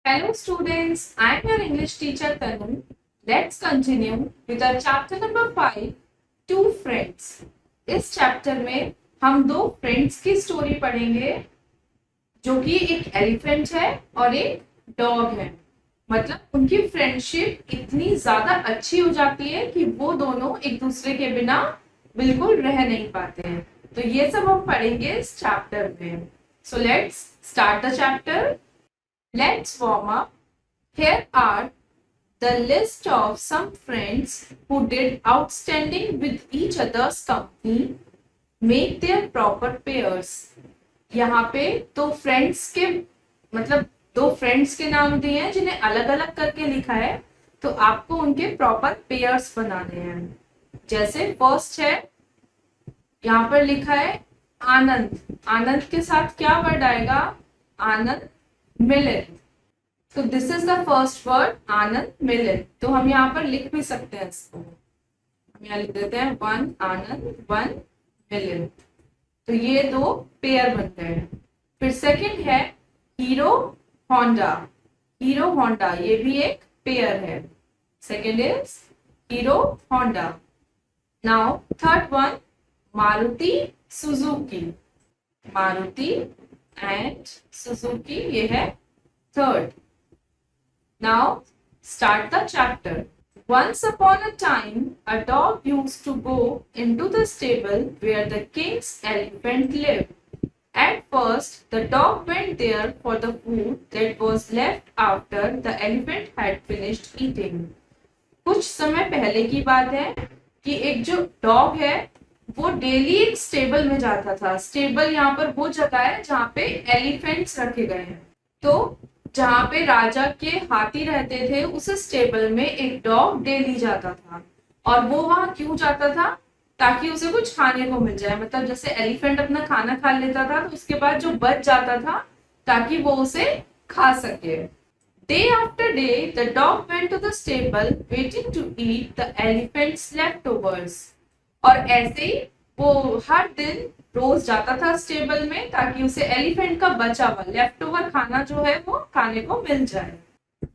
Hello students, I am your English teacher Tanu. Let's continue with our chapter number 5, Two Friends. इस chapter में हम दो friends की story पढ़ेंगे जो कि एक एलिफेंट है और एक डॉग है। मतलब उनकी फ्रेंडशिप इतनी ज्यादा अच्छी हो जाती है कि वो दोनों एक दूसरे के बिना बिल्कुल रह नहीं पाते हैं। तो ये सब हम पढ़ेंगे इस चैप्टर में। So let's start the chapter. Let's warm up. Here are the list of some friends who did outstanding with each other's company. Make their proper pairs. यहाँ पे दो फ्रेंड्स के दो फ्रेंड्स के नाम दिए हैं जिन्हें अलग अलग करके लिखा है, तो आपको उनके प्रॉपर पेयर्स बनाने हैं। जैसे फर्स्ट है, यहाँ पर लिखा है आनंद। आनंद के साथ क्या वर्ड आएगा? आनंद मिलित। तो this is the first word आनंद मिलित। तो हम यहाँ पर लिख भी सकते हैं इसको। हम यहाँ लिख देते हैं वन आनंद वन मिलित। तो ये दो पेयर बन गए। फिर सेकंड है हीरो होंडा। हीरो होंडा ये भी एक पेयर है। Second is hero Honda. Now third one Maruti Suzuki. Maruti and Suzuki ये है third. Now start the chapter. Once upon a time, a dog used to go into the stable where the king's elephant lived. At first, the dog went there for the food that was left after the elephant had finished eating. कुछ समय पहले की बात है कि एक जो dog है वो डेली एक स्टेबल में जाता था। स्टेबल यहाँ पर वो जगह है जहाँ पे एलिफेंट्स रखे गए हैं। तो जहाँ पे राजा के हाथी रहते थे उस स्टेबल में एक डॉग डेली जाता था। और वो वहां क्यों जाता था? ताकि उसे कुछ खाने को मिल जाए। मतलब जैसे एलिफेंट अपना खाना खा लेता था तो उसके बाद जो बच जाता था ताकि वो उसे खा सके। Day after day the dog went to the stable waiting to eat the elephant's leftovers. और ऐसे ही वो हर दिन रोज जाता था स्टेबल में ताकि उसे एलिफेंट का बचा हुआ लेफ्ट ओवर खाना जो है वो खाने को मिल जाए।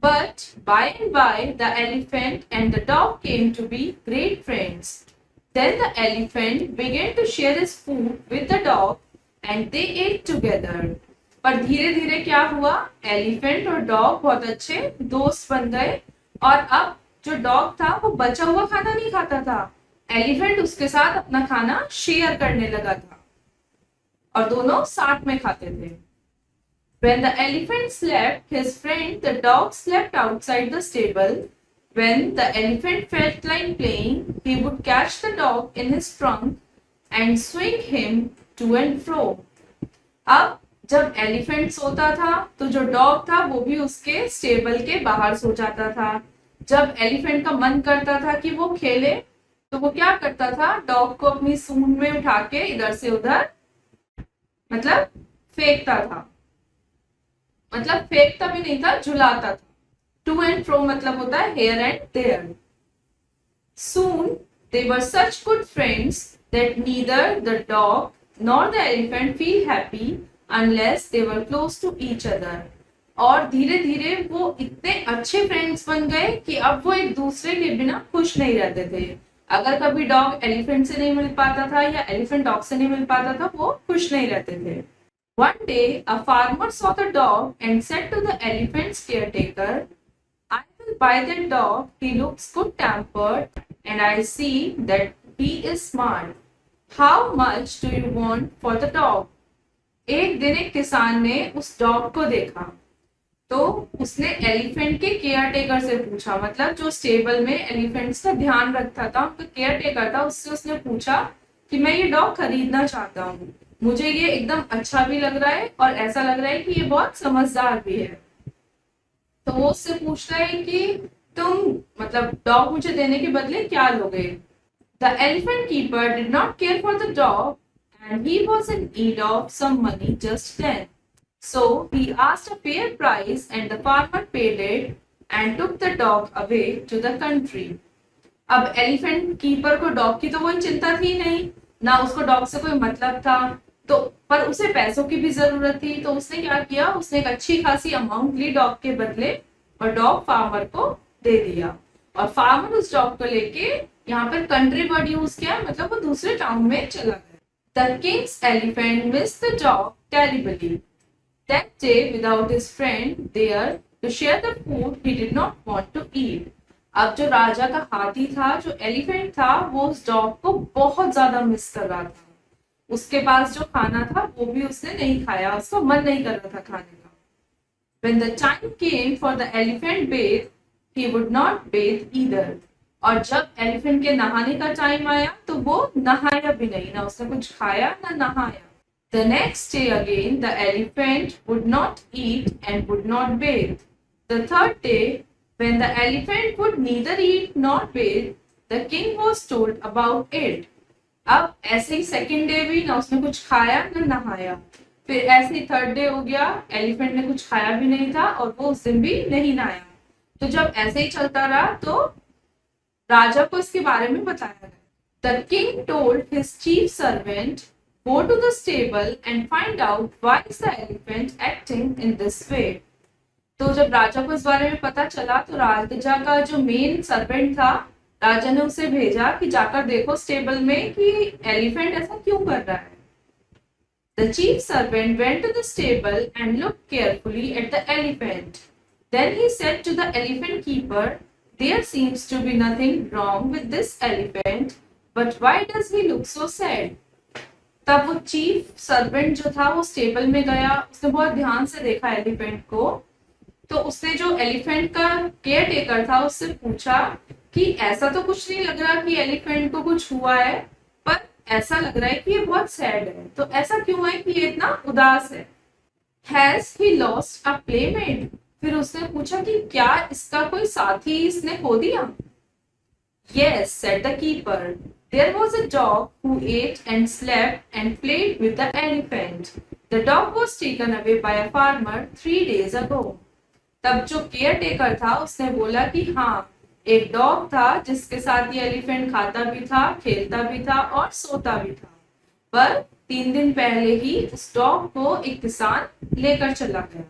But by and by the elephant and the dog came to be great friends. Then the elephant began to share his food with the dog and they ate together. पर धीरे धीरे क्या हुआ? एलिफेंट और डॉग बहुत अच्छे दोस्त बन गए। और अब जो डॉग था वो बचा हुआ खाना नहीं खाता था, एलिफेंट उसके साथ अपना खाना शेयर करने लगा था और दोनों साथ में खाते थे। When the elephant slept, his friend the dog slept outside the stable. When the elephant felt like playing, he would catch the dog in his trunk and swing him to and fro. अब जब elephant सोता था तो जो dog था वो भी उसके स्टेबल के बाहर सो जाता था। जब एलिफेंट का मन करता था कि वो खेले तो वो क्या करता था? डॉग को अपनी सूंड में उठा के इधर से उधर फेंकता था। फेंकता भी नहीं था, झुलाता था। टू एंड फ्रो मतलब होता है here and there. Soon they were such good friends that neither the dog nor the elephant feel happy unless they were close to each other. और धीरे धीरे वो इतने अच्छे फ्रेंड्स बन गए कि अब वो एक दूसरे के बिना खुश नहीं रहते थे। अगर कभी डॉग एलिफेंट से नहीं मिल पाता था या एलिफेंट डॉग से नहीं मिल पाता था, वो खुश नहीं रहते थे। One day, a farmer saw the dog and said to the elephant's caretaker, I will buy that dog. He looks good-tempered and I see that he is smart. How much do you want for the dog? एक दिन एक किसान ने उस dog को देखा तो उसने एलिफेंट के केयर टेकर से पूछा, मतलब जो स्टेबल में एलिफेंट्स का ध्यान रखता था, उनका केयर टेकर था, उससे उसने पूछा कि मैं ये डॉग खरीदना चाहता हूँ। मुझे ये एकदम अच्छा भी लग रहा है और ऐसा लग रहा है कि ये बहुत समझदार भी है। तो वो उससे पूछता है कि तुम डॉग मुझे देने के बदले क्या लोगे? The elephant keeper did not care for the dog and he was in need of some money just then. So he asked a fair price and the farmer paid it and took the dog away to the country. अब elephant keeper को dog की तो कोई चिंता थी नहीं, ना उसको डॉग से कोई मतलब था। तो पर उसे पैसों की भी जरूरत थी, तो उसने क्या किया, उसने एक अच्छी खासी अमाउंट ली डॉग के बदले और डॉग फार्मर को दे दिया। और फार्मर उस डॉग को लेके यहाँ पर कंट्री वर्ड यूज किया, मतलब वो दूसरे टाउन में चला गया। The king's elephant missed the dog terribly. That day without his friend there to share the food he did not want to eat. अब जो राजा का हाथी था, जो एलिफेंट था, वो उस डॉग को बहुत ज्यादा मिस कर रहा था। उसके पास जो खाना था वो भी उसने नहीं खाया, उसका मन नहीं कर रहा था खाने का। When the time came for the elephant bathe, he would not bathe either. और जब एलिफेंट के नहाने का टाइम आया तो वो नहाया भी नहीं, ना उसने कुछ खाया ना नहाया। The next day again the elephant would not eat and would not bathe. The third day, when the elephant would neither eat nor bathe, the king was told about it. अब ऐसे ही सेकेंड डे भी ना उसने कुछ खाया ना नहाया। फिर ऐसे ही थर्ड डे हो गया, एलिफेंट ने कुछ खाया भी नहीं था और वो उस दिन भी नहीं नहाया। तो जब ऐसे ही चलता रहा तो राजा को इसके बारे में बताया गया। The king told his chief servant, go to the stable and find out why is the elephant acting in this way. तो जब राजा को इस बारे में पता चला तो राजा का जो मेन सर्वेंट था, राजा ने उसे भेजा कि जाकर देखो स्टेबल में कि एलिफेंट ऐसा क्यों कर रहा है। The chief servant went to the stable and looked carefully at the elephant. Then he said to the elephant keeper, there seems to be nothing wrong with this elephant, but why does he look so sad? तब वो chief servant जो था वो stable में गया, उसने बहुत ध्यान से देखा एलिफेंट को। तो उसने जो एलिफेंट का केयर टेकर था उससे पूछा कि ऐसा तो कुछ नहीं लग रहा कि एलिफेंट को कुछ हुआ है, पर ऐसा लग रहा है कि ये बहुत सैड है, तो ऐसा क्यों है कि ये इतना उदास है। Has he lost a playmate? फिर उसने पूछा कि क्या इसका कोई साथी इसने खो दिया। Yes, said the keeper. There was a dog who ate and slept and played with the elephant. The dog was taken away by a farmer 3 days ago. तब जो केयर टेकर था उसने बोला कि हाँ, एक डॉग था जिसके साथ ये एलिफेंट खाता भी था, खेलता भी था और सोता भी था, पर 3 दिन पहले ही उस डॉग को एक किसान लेकर चला गया।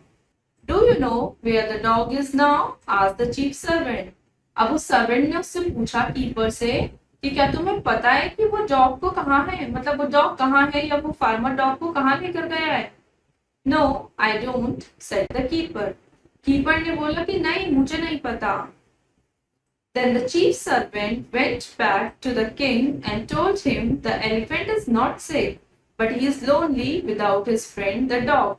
Do you know where the dog is now? Asked the chief servant. अब उस सर्वेंट ने उससे पूछा, कीपर से, कि क्या तुम्हें पता है कि वो डॉग को कहाँ है, मतलब वो डॉग कहाँ है, या वो फार्मर डॉग को कहाँ लेकर गया है। No I don't, said the keeper. Keeper ने बोला कि नहीं, मुझे नहीं पता। Then the chief servant went back to the king and told him the elephant is not sick, but he is lonely without his friend the dog.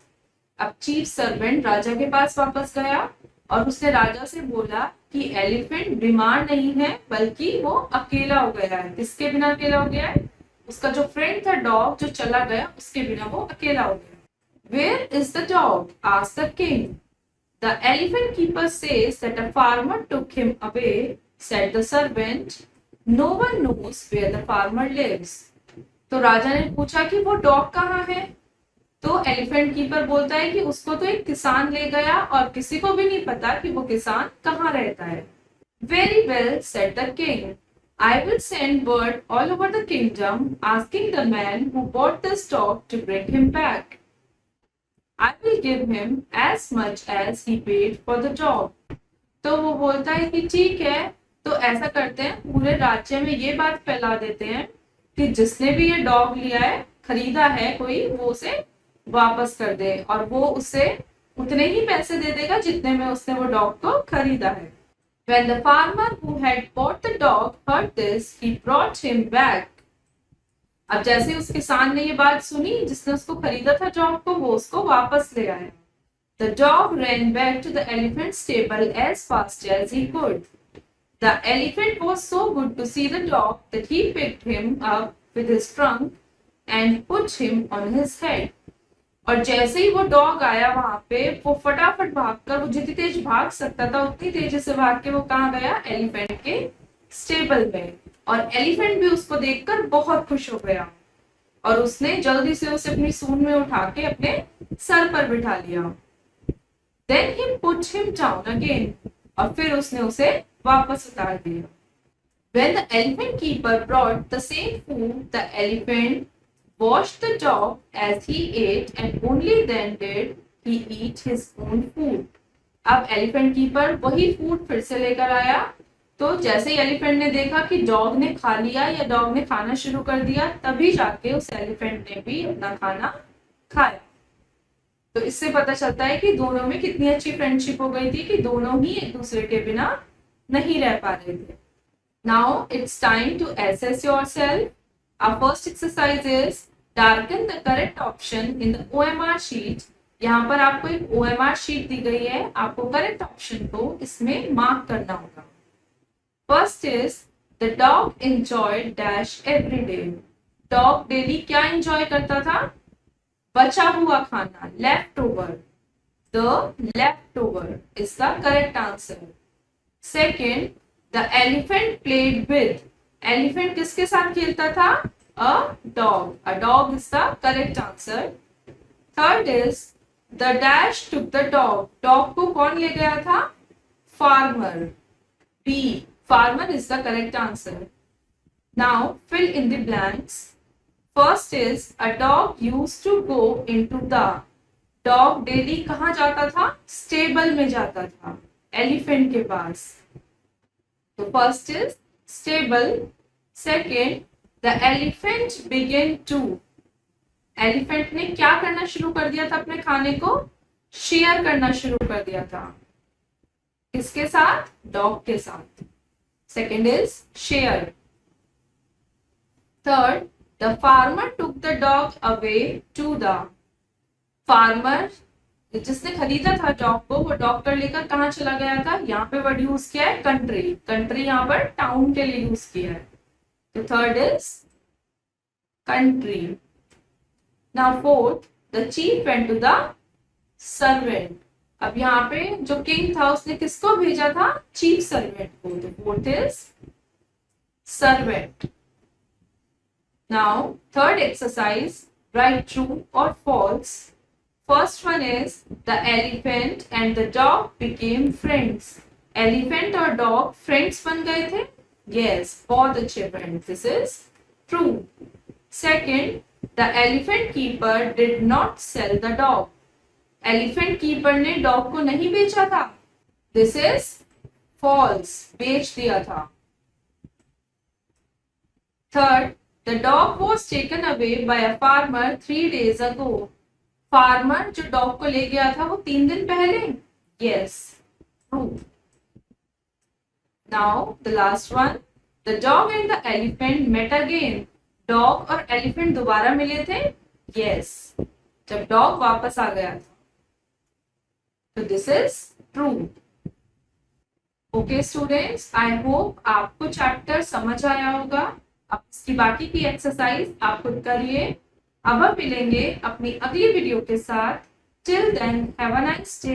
अब chief servant राजा के पास वापस गया और उसने राजा से बोला कि एलिफेंट बीमार नहीं है, बल्कि वो अकेला हो गया है। किसके बिना अकेला हो गया है? उसका जो फ्रेंड था डॉग जो चला गया, उसके बिना वो अकेला हो गया। Where is the dog? asked the king. The elephant keeper says that a farmer took him away, said the servant. No one knows where the farmer lives. तो राजा ने पूछा कि वो डॉग कहाँ है? तो एलिफेंट कीपर बोलता है कि उसको तो एक किसान ले गया और किसी को भी नहीं पता कि वो किसान कहाँ रहता है। Very well, said the king. I will send word all over the kingdom asking the man who bought this dog to bring him back. I will give him as much as he paid for the dog. तो वो बोलता है कि ठीक है, तो ऐसा करते हैं, पूरे राज्य में ये बात फैला देते हैं कि जिसने भी ये डॉग लिया है, खरीदा है कोई, वो उसे वापस कर दे, और वो उसे उतने ही पैसे दे देगा जितने में उसने वो डॉग को खरीदा है। When the farmer who had bought the dog heard this, he brought him back. अब जैसे उस किसान ने ये बात सुनी जिसने उसको खरीदा था डॉग को, वो उसको वापस ले आया। The dog ran back to the elephant stable as fast as he could. The elephant was so good to see the dog that he picked him up with his trunk and put him on his head. और जैसे ही वो dog आया वहां पे, वो फटाफट भागकर, वो जितनी तेज भाग सकता था उतनी तेजी से भाग के वो कहाँ गया? एलिफेंट के स्टेबल में। और एलिफेंट भी उसको देखकर बहुत खुश हो गया और उसने जल्दी से उसे अपनी सूंड में उठा के अपने सर पर बिठा लिया। Then he put him down again. और फिर उसने उसे वापस उतार दिया। When the elephant keeper brought the same food, the elephant washed the dog as he ate and only then did he eat his own food. अब elephant keeper वही food फिर से लेकर आया, तो जैसे ही एलिफेंट ने देखा कि डॉग ने खा लिया या डॉग ने खाना शुरू कर दिया, तभी जाके उस एलिफेंट ने भी अपना खाना खाया। तो इससे पता चलता है कि दोनों में कितनी अच्छी फ्रेंडशिप हो गई थी कि दोनों ही एक दूसरे के बिना नहीं रह पा रहे थे। Now it's time to assess yourself. Our first exercise is darken the correct option in the OMR sheet. यहाँ पर आपको एक OMR शीट दी गई है, आपको करेक्ट ऑप्शन को इसमें मार्क करना होगा। First is the dog enjoyed dash every day. Dog daily क्या एंजॉय करता था? बचा हुआ खाना, left over. The left over is the correct answer. Second, the elephant played with. Elephant किसके साथ खेलता था? A dog. A dog is the correct answer. Third is the dash took the dog. Dog को कौन ले गया था? Farmer. B, farmer is the correct answer. Now fill in the blanks. First is a dog used to go into the. Dog daily कहाँ जाता था? Stable में जाता था, elephant के पास। तो first is stable. Second, the elephant began to. Elephant ने क्या करना शुरू कर दिया था? अपने खाने को शेयर करना शुरू कर दिया था। किसके साथ? डॉग के साथ। Second is share. Third, the farmer took the dog away to the. Farmer जिसने खरीदा था डॉग को, वो डॉक्टर लेकर कहाँ चला गया था? यहाँ पे वर्ड यूज किया है कंट्री। कंट्री यहाँ पर टाउन के लिए यूज किया है। तो third is country. Now fourth, the chief went to the servant. अब यहाँ पे जो किंग था उसने किसको भेजा था? चीफ सर्वेंट को। तो fourth is servant. Now third exercise, right true और false. First one is the elephant and the dog became friends. Elephant और डॉग फ्रेंड्स बन गए थे? यस, बहुत अच्छे friends. This is true. Second, the elephant keeper did not sell the dog. Elephant keeper ने dog को नहीं बेचा था। दिस इज फॉल्स, बेच दिया था। Third, the dog was taken away by a farmer 3 days ago। Farmer जो dog को ले गया था वो 3 दिन पहले? Yes, true. Now the last one, the dog and the elephant met again. Dog और एलिफेंट दोबारा मिले थे? यस, जब डॉग वापस आ गया था। तो this is true. Okay students, I hope आपको चैप्टर समझ आया होगा। अब इसकी बाकी की एक्सरसाइज आप खुद करिए। अब हम मिलेंगे अपनी अगली वीडियो के साथ। Till then have a nice day.